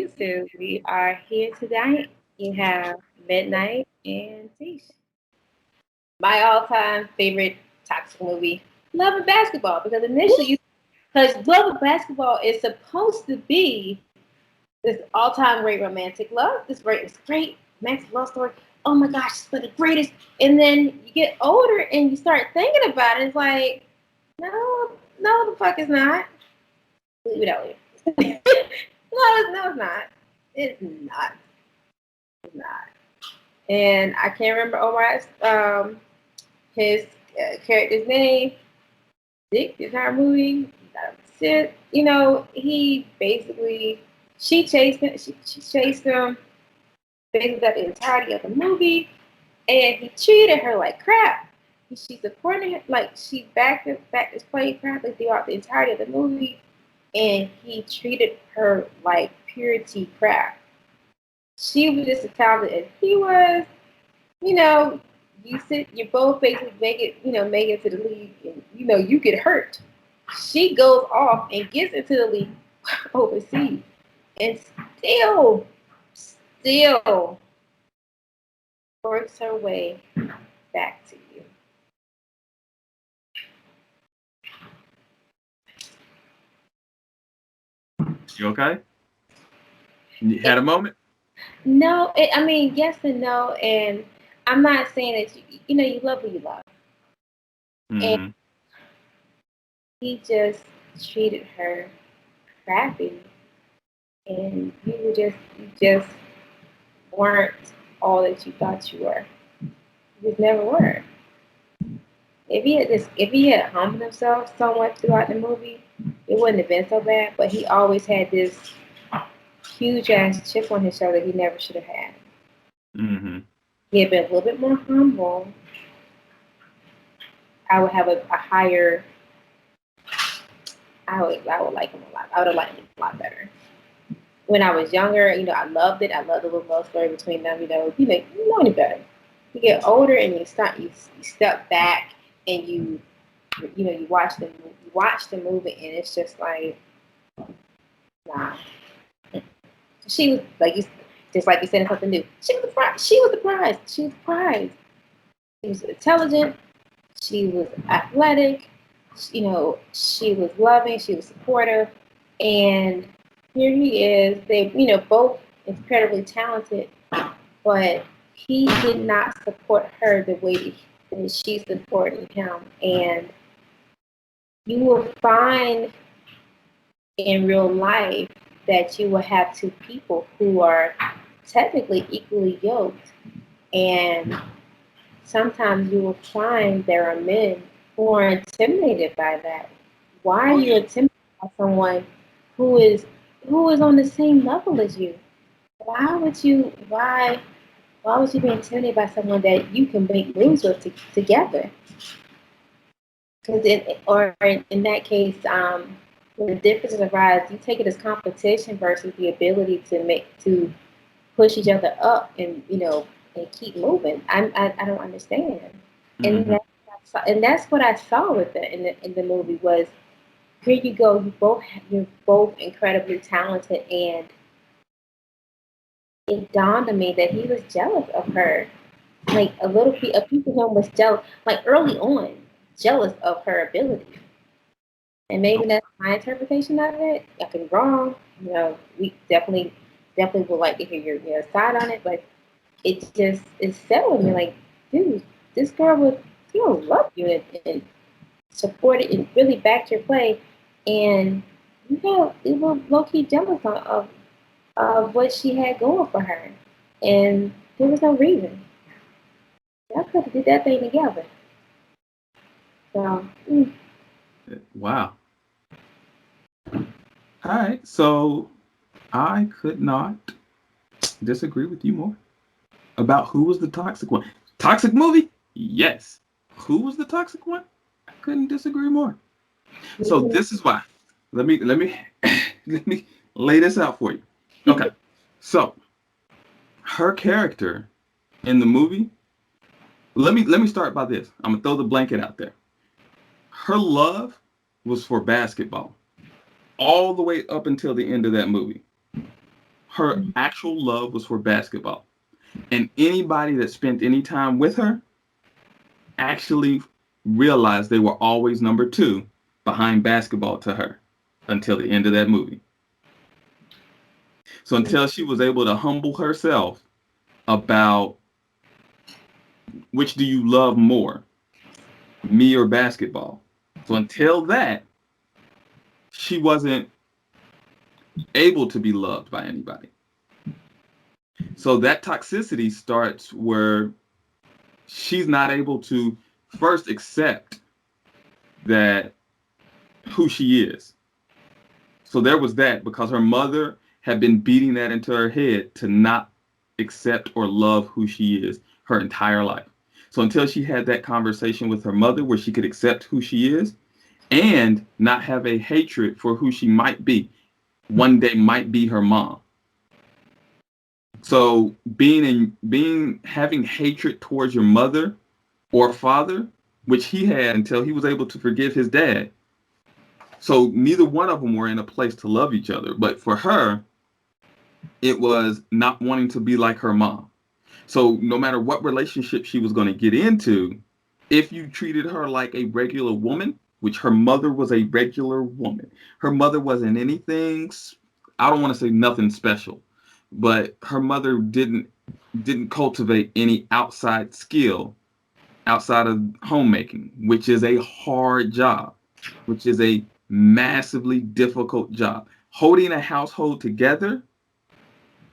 YouTube. We are here tonight. You have Midnight and Teesh. My all-time favorite toxic movie, Love and Basketball, because because Love and Basketball is supposed to be this all-time great romantic love, this great romantic love story. Oh my gosh, it's the greatest. And then you get older and you start thinking about it. It's like, no, no, the fuck it's not. Leave it out here. No, it's not. It's not. It's not. And I can't remember Omar's his character's name. Dick, the entire movie. He basically she chased him basically the entirety of the movie, and he treated her like crap. She supported him like she backed his play crap throughout the entirety of the movie, and he treated her like purity crap. She was just as talented as he was. You know, you both basically make it to the league, and you get hurt. She goes off and gets into the league overseas, and still works her way back to you. You okay? You had a moment? No, I mean yes and no, and I'm not saying that you love who you love, and Mm-hmm. he just treated her crappy, and you just weren't all that you thought you were. You just never were. If he had humbled himself so much throughout the movie, it wouldn't have been so bad. But he always had this huge ass chip on his shoulder he never should have had. Mm-hmm. He had been a little bit more humble. I would have a higher. I would like him a lot. I would have liked him a lot better. When I was younger, I loved it. I loved the little love story between them. You know any better. You get older and you step back and you watch the movie and it's just like nah. She was like you just like you said in something new. She was the prize. She was the prize. She was the prize. She was intelligent. She was athletic. She was loving. She was supportive. And here he is. They both incredibly talented, but he did not support her the way that she supported him. And you will find in real life that you will have two people who are technically equally yoked, and sometimes you will find there are men who are intimidated by that. Why are you intimidated by someone who is who is on the same level as you? Why would you be intimidated by someone that you can make moves with together? Because in that case, when the differences arise, you take it as competition versus the ability to push each other up and keep moving. I don't understand, and Mm-hmm. that's what I saw with it in the movie was here you go, you're both incredibly talented, and it dawned on me that he was jealous of her. Like a piece of him was jealous, like early on, jealous of her ability. And maybe that's my interpretation of it. I could be wrong. We definitely would like to hear your side on it, but it settled me like, dude, this girl was love you and support it and really backed your play, and you were low key jealous of what she had going for her, and there was no reason. Y'all could have did that thing together. So Wow. All right. So I could not disagree with you more about who was the toxic one. Toxic movie? Yes. Who was the toxic one? I couldn't disagree more. So this is why. Let me let me lay this out for you. Okay. So her character in the movie, let me start by this. I'm gonna throw the blanket out there. Her love was for basketball all the way up until the end of that movie. Her actual love was for basketball. And anybody that spent any time with her actually realized they were always number two behind basketball to her until the end of that movie. So until she was able to humble herself about which do you love more, me or basketball. So until that, she wasn't able to be loved by anybody. So that toxicity starts where she's not able to first accept that who she is. So there was that because her mother had been beating that into her head to not accept or love who she is her entire life. So until she had that conversation with her mother where she could accept who she is and not have a hatred for who she might be, one day might be her mom. So having hatred towards your mother or father, which he had until he was able to forgive his dad. So neither one of them were in a place to love each other. But for her, it was not wanting to be like her mom. So no matter what relationship she was going to get into, if you treated her like a regular woman, which her mother was a regular woman, her mother wasn't anything, I don't want to say nothing special, but her mother didn't cultivate any outside skill outside of homemaking, which is a hard job, which is a massively difficult job. Holding a household together,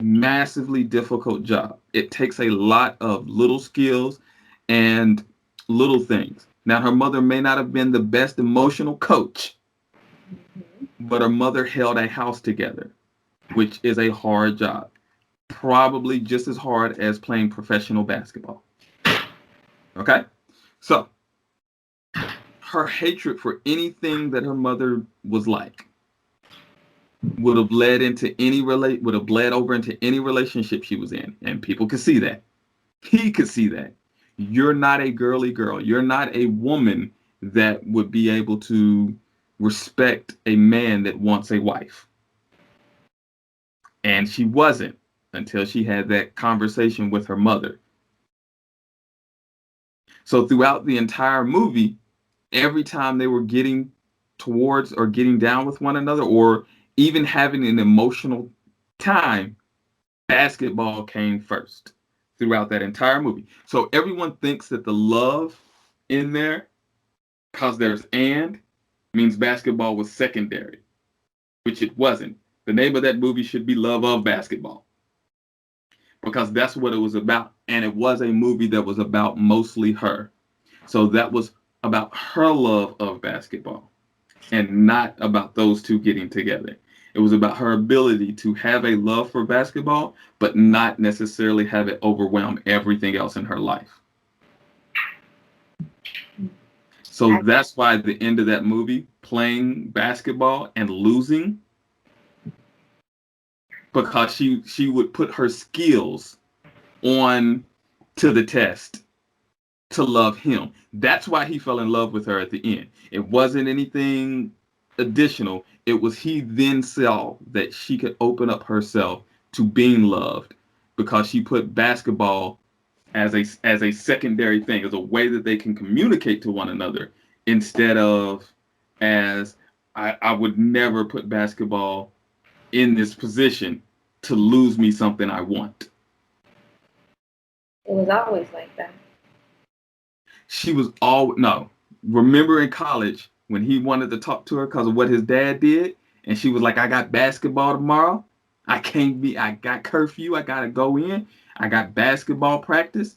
massively difficult job. It takes a lot of little skills and little things. Now, her mother may not have been the best emotional coach, but her mother held a house together, which is a hard job. Probably just as hard as playing professional basketball. Okay? So, her hatred for anything that her mother was like would have bled over into any relationship she was in, and people could see that. He could see that. You're not a girly girl. You're not a woman that would be able to respect a man that wants a wife. And she wasn't until she had that conversation with her mother. So throughout the entire movie, every time they were getting towards or getting down with one another or even having an emotional time, basketball came first throughout that entire movie. So everyone thinks that the love in there, because there's and, means basketball was secondary, which it wasn't. The name of that movie should be Love of Basketball, because that's what it was about. And it was a movie that was about mostly her. So that was about her love of basketball and not about those two getting together. It was about her ability to have a love for basketball, but not necessarily have it overwhelm everything else in her life. So that's why at the end of that movie, playing basketball and losing, because she would put her skills on to the test to love him. That's why he fell in love with her at the end. It wasn't anything additional. It was he then saw that she could open up herself to being loved because she put basketball as a secondary thing, as a way that they can communicate to one another instead of as I would never put basketball in this position to lose me something I want. It was always like that. She was no. Remember in college when he wanted to talk to her because of what his dad did, and she was like, "I got basketball tomorrow. I got curfew. I gotta go in. I got basketball practice."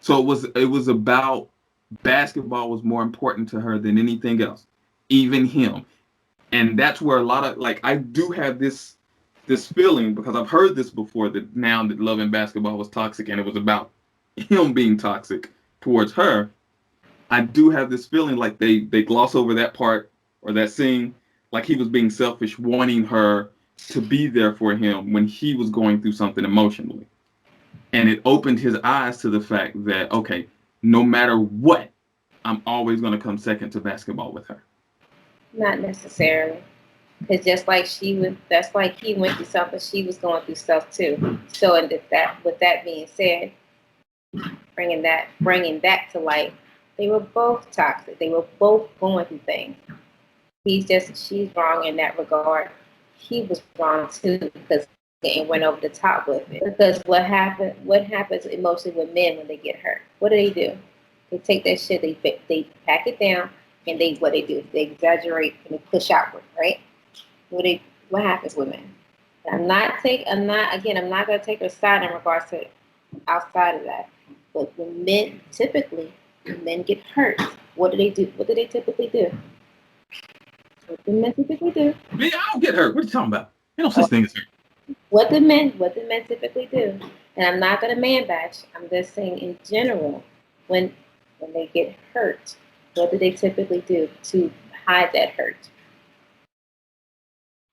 So it was about basketball was more important to her than anything else, even him. And that's where a lot of I do have this feeling because I've heard this before that now that loving basketball was toxic and it was about him being toxic towards her. I do have this feeling like they gloss over that part or that scene, like he was being selfish, wanting her to be there for him when he was going through something emotionally. And it opened his eyes to the fact that, okay, no matter what, I'm always going to come second to basketball with her. Not necessarily. Because just like that's like he went through stuff, but she was going through stuff too. So, and with that being said, bringing that to light, they were both toxic. They were both going through things. She's wrong in that regard. He was wrong too because he went over the top with it. Because what happens emotionally with men when they get hurt? What do? They take that shit, they pack it down, and what they do? They exaggerate and they push outward, right? What happens with men? I'm not gonna take a side in regards to outside of that. But when men get hurt, what do they do? What do they typically do? What do men typically do? Man, I don't get hurt. What are you talking about? Ain't no such thing as hurt. What do men typically do? And I'm not gonna man bash. I'm just saying in general, when they get hurt, what do they typically do to hide that hurt?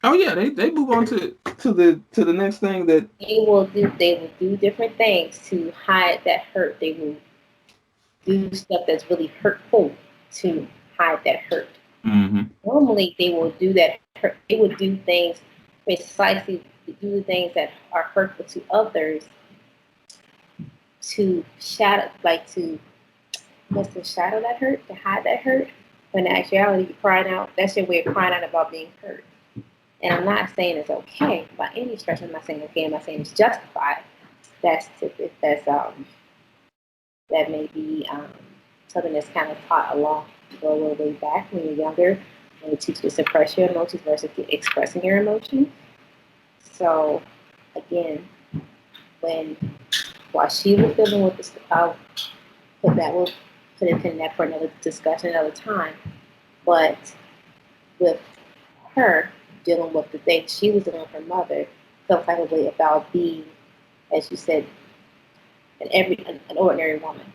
Oh yeah, they move on to the next thing that They will do different things to hide that hurt. They will do stuff that's really hurtful to hide that hurt. Mm-hmm. Normally, they will do that. They would do things precisely, do the things that are hurtful to others to shadow, to shadow that hurt, to hide that hurt. When in actuality, you're crying out. That's your way of crying out about being hurt. And I'm not saying it's okay by any stretch. I'm not saying okay. I'm not saying it's justified. That's that may be something that's kind of taught along a little way back when you're younger, when you teach you to suppress your emotions versus expressing your emotions. So again, while she was dealing with this, we'll put it in that for another discussion another time. But with her dealing with the thing she was dealing with her mother, felt type of way about being, as you said, an ordinary woman,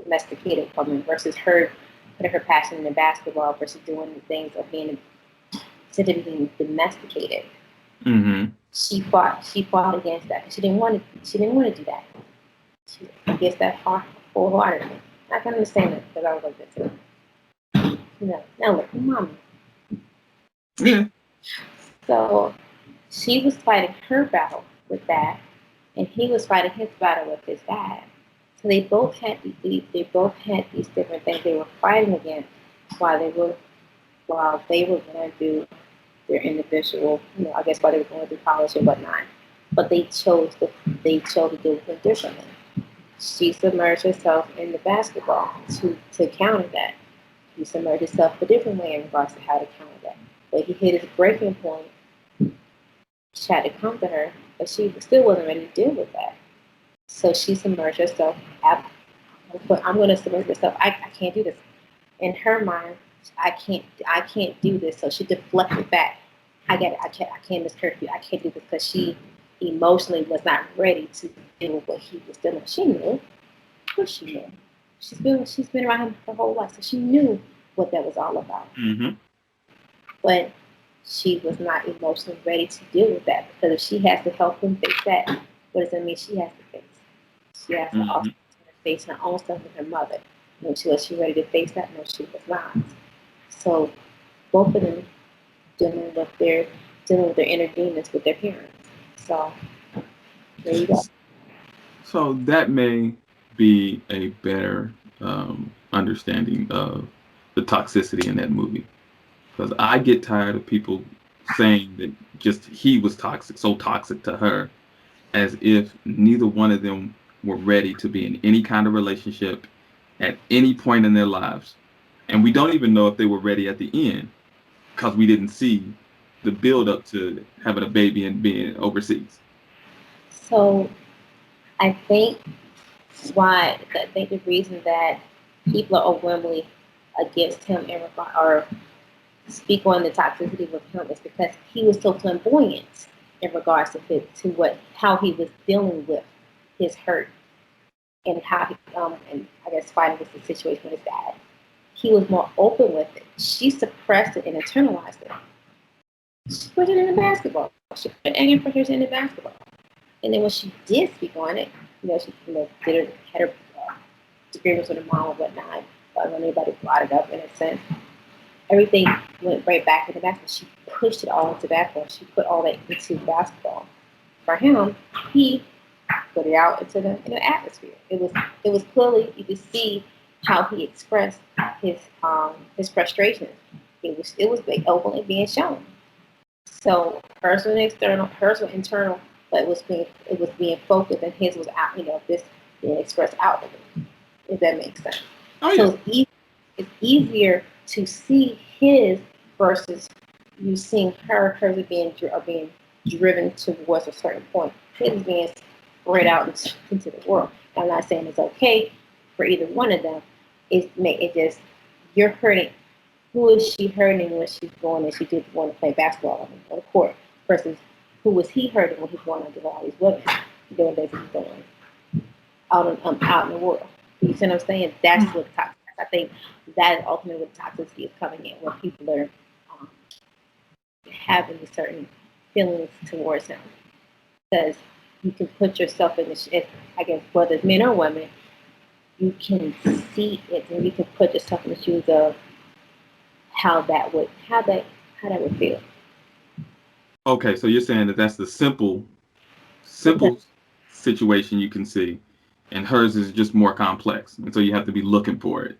domesticated woman, versus her putting her passion in basketball versus doing the things of being domesticated. Mm-hmm. She fought against that. She didn't want to do that. She against that wholeheartedly. I can understand that because I was like that too. Now look, mommy. Yeah. So she was fighting her battle with that, and he was fighting his battle with his dad. So they both had these different things they were fighting against while they were going through their individual, I guess while they were going through college and whatnot. But they chose to do it differently. She submerged herself in the basketball to counter that. He submerged himself a different way in regards to how to counter that. But he hit his breaking point. She tried to comfort her, but she still wasn't ready to deal with that. So she submerged herself. I'm going to submerge myself. I can't do this. In her mind, I can't do this. So she deflected back. I get it. I can't miss curfew. I can't do this because she emotionally was not ready to deal with what he was doing. She knew. Of course she knew. She's been around him her whole life, so she knew what that was all about. Mm-hmm. But she was not emotionally ready to deal with that because if she has to help him face that, what does that mean she has to face? She has to also face her own stuff with her mother. Was she ready to face that? No, she was not. So both of them dealing with their inner demons with their parents. So there you go. So that may be a better understanding of the toxicity in that movie. Because I get tired of people saying that just he was toxic, so toxic to her, as if neither one of them were ready to be in any kind of relationship at any point in their lives. And we don't even know if they were ready at the end because we didn't see the build up to having a baby and being overseas. So I think the reason that people are overwhelmingly against him or speak on the toxicity with him is because he was so flamboyant in regards how he was dealing with his hurt and how he and I guess fighting with the situation with his dad. He was more open with it. She suppressed it and internalized it. She put it in the basketball. She put angry pressures in the basketball. And then when she did speak on it, she had her disagreements with her mom and whatnot. But when anybody brought it up in a sense, everything went right back into basketball. She pushed it all into basketball. She put all that into basketball. For him, he put it out into the atmosphere. It was clearly you could see how he expressed his frustration. It was like openly being shown. So hers was external, hers was internal, but it was being focused, and his was out. This being expressed outwardly. If that makes sense. Oh yeah. So it's easier to see his versus you seeing hers being driven towards a certain point. His is being spread out into the world. I'm not saying it's okay for either one of them. It just you're hurting. Who is she hurting when she's going and she did want to play basketball on the court versus who was he hurting when he's going to all these women doing things he's doing out in the world. You see what I'm saying? That's what toxic. I think that is ultimately what toxicity is coming in when people are um, having certain feelings towards him because you can put yourself in the I guess whether it's men or women, you can see it and you can put yourself in the shoes of how that would feel. Okay, so you're saying that that's the simple Okay. situation you can see, and hers is just more complex, and so you have to be looking for it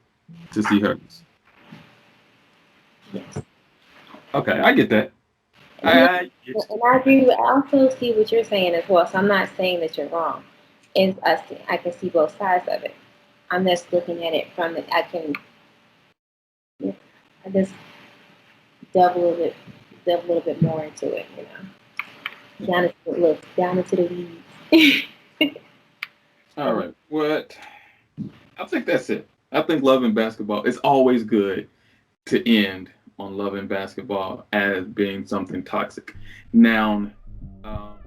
to see hers. Yes. Okay, I get that. And I get. I agree with, I also see what you're saying as well. So I'm not saying that you're wrong. And I can see both sides of it. I'm just looking at it from the, I just delve a little bit more into it, down into the weeds. All right. What? I think that's it. I think Love and Basketball. It's always good to end on Love and Basketball as being something toxic. Now, um,